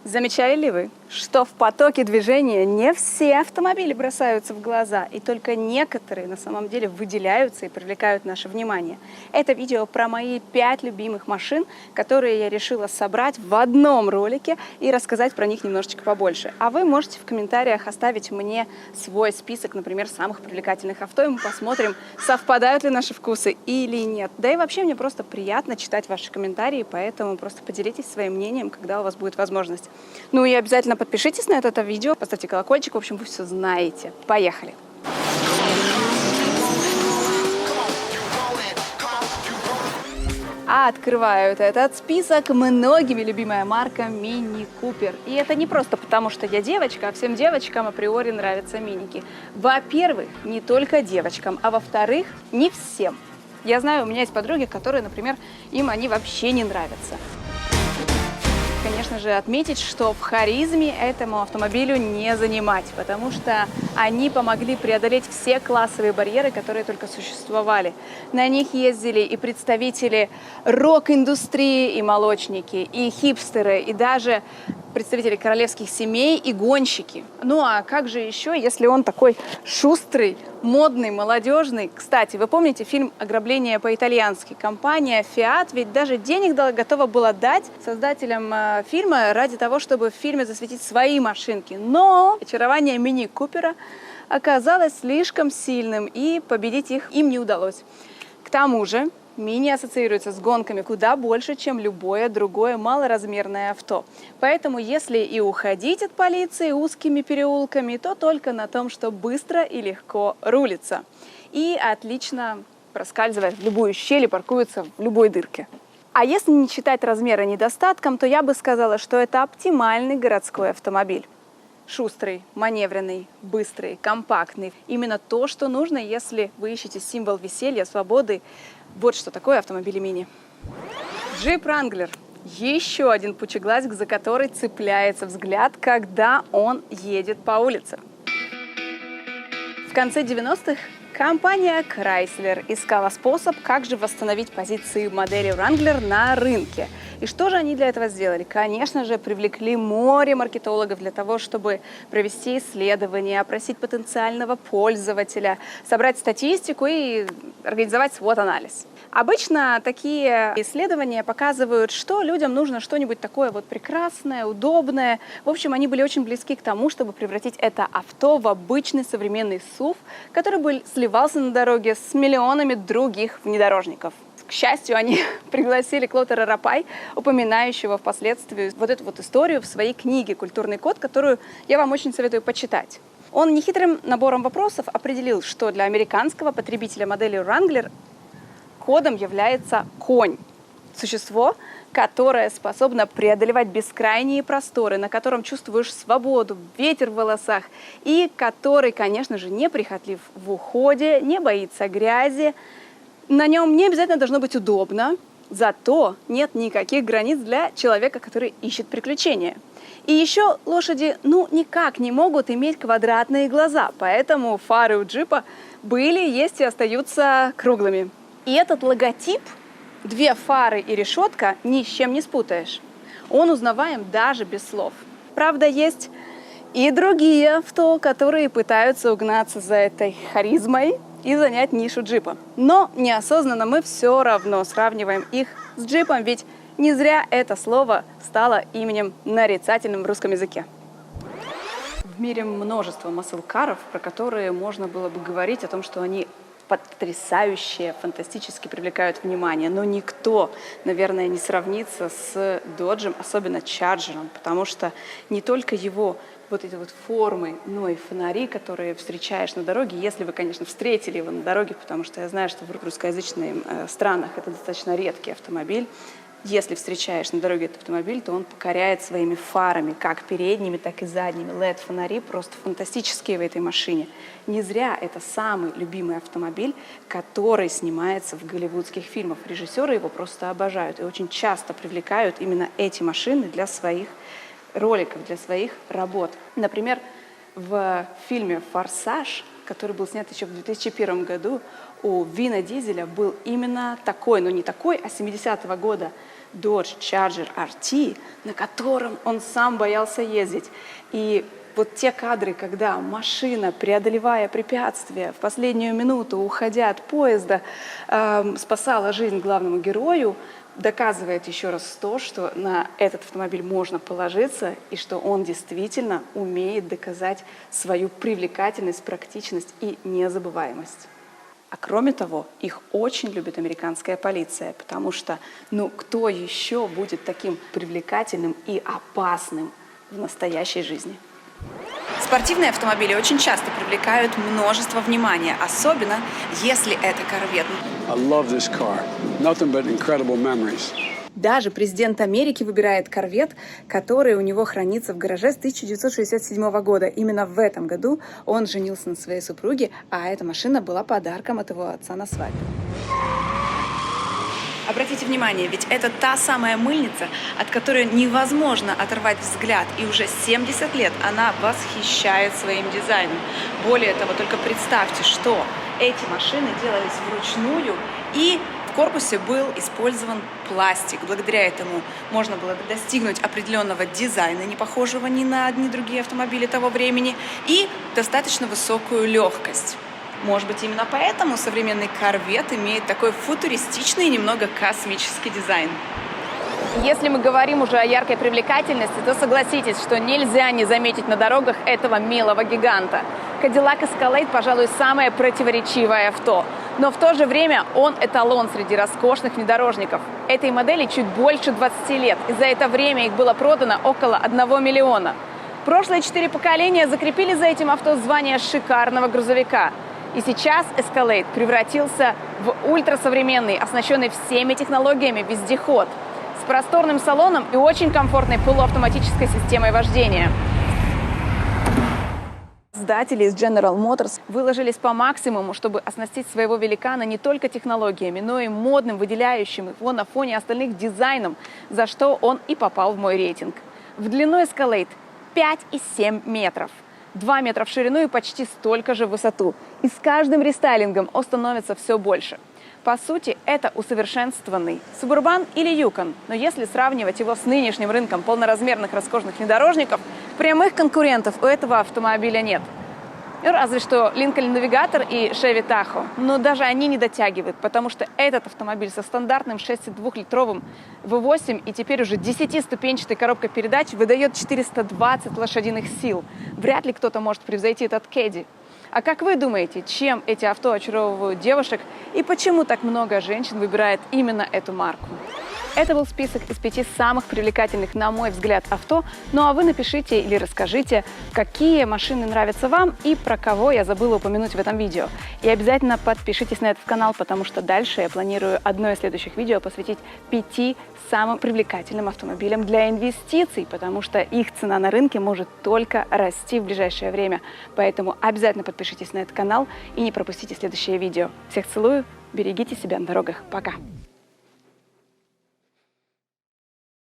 Замечали ли вы, что в потоке движения не все автомобили бросаются в глаза, и только некоторые на самом деле выделяются и привлекают наше внимание? Это видео про мои 5 любимых машин, которые я решила собрать в одном ролике и рассказать про них немножечко побольше. А вы можете в комментариях оставить мне свой список, например, самых привлекательных авто, и мы посмотрим, совпадают ли наши вкусы или нет. Да и вообще мне просто приятно читать ваши комментарии, поэтому просто поделитесь своим мнением, когда у вас будет возможность. Ну и обязательно подпишитесь на это видео, поставьте колокольчик, в общем, вы все знаете. Поехали! А открывают этот список многими любимая марка Mini Cooper. И это не просто потому, что я девочка, а всем девочкам априори нравятся миники. Во-первых, не только девочкам, а во-вторых, не всем. Я знаю, у меня есть подруги, которые, например, им они вообще не нравятся. Конечно же, отметить, что в харизме этому автомобилю не занимать, потому что они помогли преодолеть все классовые барьеры, которые только существовали. На них ездили и представители рок-индустрии, и молочники, и хипстеры, и даже представители королевских семей и гонщики. Ну а как же еще, если он такой шустрый, модный, молодежный? Кстати, вы помните фильм «Ограбление по-итальянски»? Компания Fiat ведь даже денег готова была дать создателям фильма ради того, чтобы в фильме засветить свои машинки. Но очарование Мини Купера оказалось слишком сильным, и победить им не удалось. К тому же, Мини ассоциируется с гонками куда больше, чем любое другое малоразмерное авто. Поэтому, если и уходить от полиции узкими переулками, то только на том, что быстро и легко рулится. И отлично проскальзывает в любую щель и паркуется в любой дырке. А если не считать размера недостатком, то я бы сказала, что это оптимальный городской автомобиль. Шустрый, маневренный, быстрый, компактный. Именно то, что нужно, если вы ищете символ веселья, свободы. Вот что такое автомобили Мини. Jeep Wrangler. Еще один пучеглазик, за который цепляется взгляд, когда он едет по улице. В конце 90-х компания Chrysler искала способ, как же восстановить позиции модели Wrangler на рынке. И что же они для этого сделали? Конечно же, привлекли море маркетологов для того, чтобы провести исследования, опросить потенциального пользователя, собрать статистику и организовать SWOT-анализ. Обычно такие исследования показывают, что людям нужно что-нибудь такое вот прекрасное, удобное. В общем, они были очень близки к тому, чтобы превратить это авто в обычный современный SUV, который бы сливался на дороге с миллионами других внедорожников. К счастью, они пригласили Клотера Рапай, упоминающего впоследствии вот эту вот историю в своей книге «Культурный код», которую я вам очень советую почитать. Он нехитрым набором вопросов определил, что для американского потребителя модели Wrangler кодом является конь. Существо, которое способно преодолевать бескрайние просторы, на котором чувствуешь свободу, ветер в волосах, и который, конечно же, не прихотлив в уходе, не боится грязи. На нем не обязательно должно быть удобно, зато нет никаких границ для человека, который ищет приключения. И еще лошади, никак не могут иметь квадратные глаза, поэтому фары у джипа были, есть и остаются круглыми. И этот логотип, 2 фары и решетка, ни с чем не спутаешь. Он узнаваем даже без слов. Правда, есть и другие авто, которые пытаются угнаться за этой харизмой и занять нишу джипа. Но неосознанно мы все равно сравниваем их с джипом, ведь не зря это слово стало именем нарицательным в русском языке. В мире множество маслкаров, про которые можно было бы говорить о том, что они потрясающие, фантастически привлекают внимание. Но никто, наверное, не сравнится с Доджем, особенно Чарджером, потому что не только его вот эти вот формы, но и фонари, которые встречаешь на дороге, если вы, конечно, встретили его на дороге, потому что я знаю, что в русскоязычных странах это достаточно редкий автомобиль. Если встречаешь на дороге этот автомобиль, то он покоряет своими фарами, как передними, так и задними. LED-фонари просто фантастические в этой машине. Не зря это самый любимый автомобиль, который снимается в голливудских фильмах. Режиссеры его просто обожают и очень часто привлекают именно эти машины для своих роликов, для своих работ. Например, в фильме «Форсаж», который был снят еще в 2001 году, у Вина Дизеля был именно такой, но не такой, а 70-го года Dodge Charger RT, на котором он сам боялся ездить. И вот те кадры, когда машина, преодолевая препятствия, в последнюю минуту, уходя от поезда, спасала жизнь главному герою, доказывает еще раз то, что на этот автомобиль можно положиться и что он действительно умеет доказать свою привлекательность, практичность и незабываемость. А кроме того, их очень любит американская полиция, потому что, ну, кто еще будет таким привлекательным и опасным в настоящей жизни? Спортивные автомобили очень часто привлекают множество внимания, особенно если это корвет. I love this car. Nothing but incredible memories. Даже президент Америки выбирает корвет, который у него хранится в гараже с 1967 года. Именно в этом году он женился на своей супруге, а эта машина была подарком от его отца на свадьбу. Обратите внимание, ведь это та самая мыльница, от которой невозможно оторвать взгляд, и уже 70 лет она восхищает своим дизайном. Более того, только представьте, что эти машины делались вручную, и в корпусе был использован пластик. Благодаря этому можно было достигнуть определенного дизайна, не похожего ни на одни другие автомобили того времени, и достаточно высокую легкость. Может быть, именно поэтому современный корвет имеет такой футуристичный и немного космический дизайн. Если мы говорим уже о яркой привлекательности, то согласитесь, что нельзя не заметить на дорогах этого милого гиганта. Cadillac Escalade, пожалуй, самое противоречивое авто. Но в то же время он эталон среди роскошных внедорожников. Этой модели чуть больше 20 лет, и за это время их было продано около 1 миллиона. Прошлые 4 поколения закрепили за этим авто звание шикарного грузовика. И сейчас Escalade превратился в ультрасовременный, оснащенный всеми технологиями вездеход, с просторным салоном и очень комфортной полуавтоматической системой вождения. Создатели из General Motors выложились по максимуму, чтобы оснастить своего великана не только технологиями, но и модным, выделяющим его на фоне остальных дизайном, за что он и попал в мой рейтинг. В длину Escalade 5,7 метров. 2 метра в ширину и почти столько же в высоту. И с каждым рестайлингом он становится все больше. По сути, это усовершенствованный Suburban или Yukon. Но если сравнивать его с нынешним рынком полноразмерных роскошных внедорожников, прямых конкурентов у этого автомобиля нет. Разве что Lincoln Navigator и Chevy Tahoe. Но даже они не дотягивают, потому что этот автомобиль со стандартным 6,2-литровым V8 и теперь уже 10-ступенчатой коробкой передач выдает 420 лошадиных сил. Вряд ли кто-то может превзойти этот Caddy. А как вы думаете, чем эти авто очаровывают девушек и почему так много женщин выбирает именно эту марку? Это был список из 5 самых привлекательных, на мой взгляд, авто. Ну а вы напишите или расскажите, какие машины нравятся вам и про кого я забыла упомянуть в этом видео. И обязательно подпишитесь на этот канал, потому что дальше я планирую одно из следующих видео посвятить 5 самым привлекательным автомобилям для инвестиций, потому что их цена на рынке может только расти в ближайшее время. Поэтому обязательно подпишитесь на этот канал и не пропустите следующее видео. Всех целую, берегите себя на дорогах. Пока!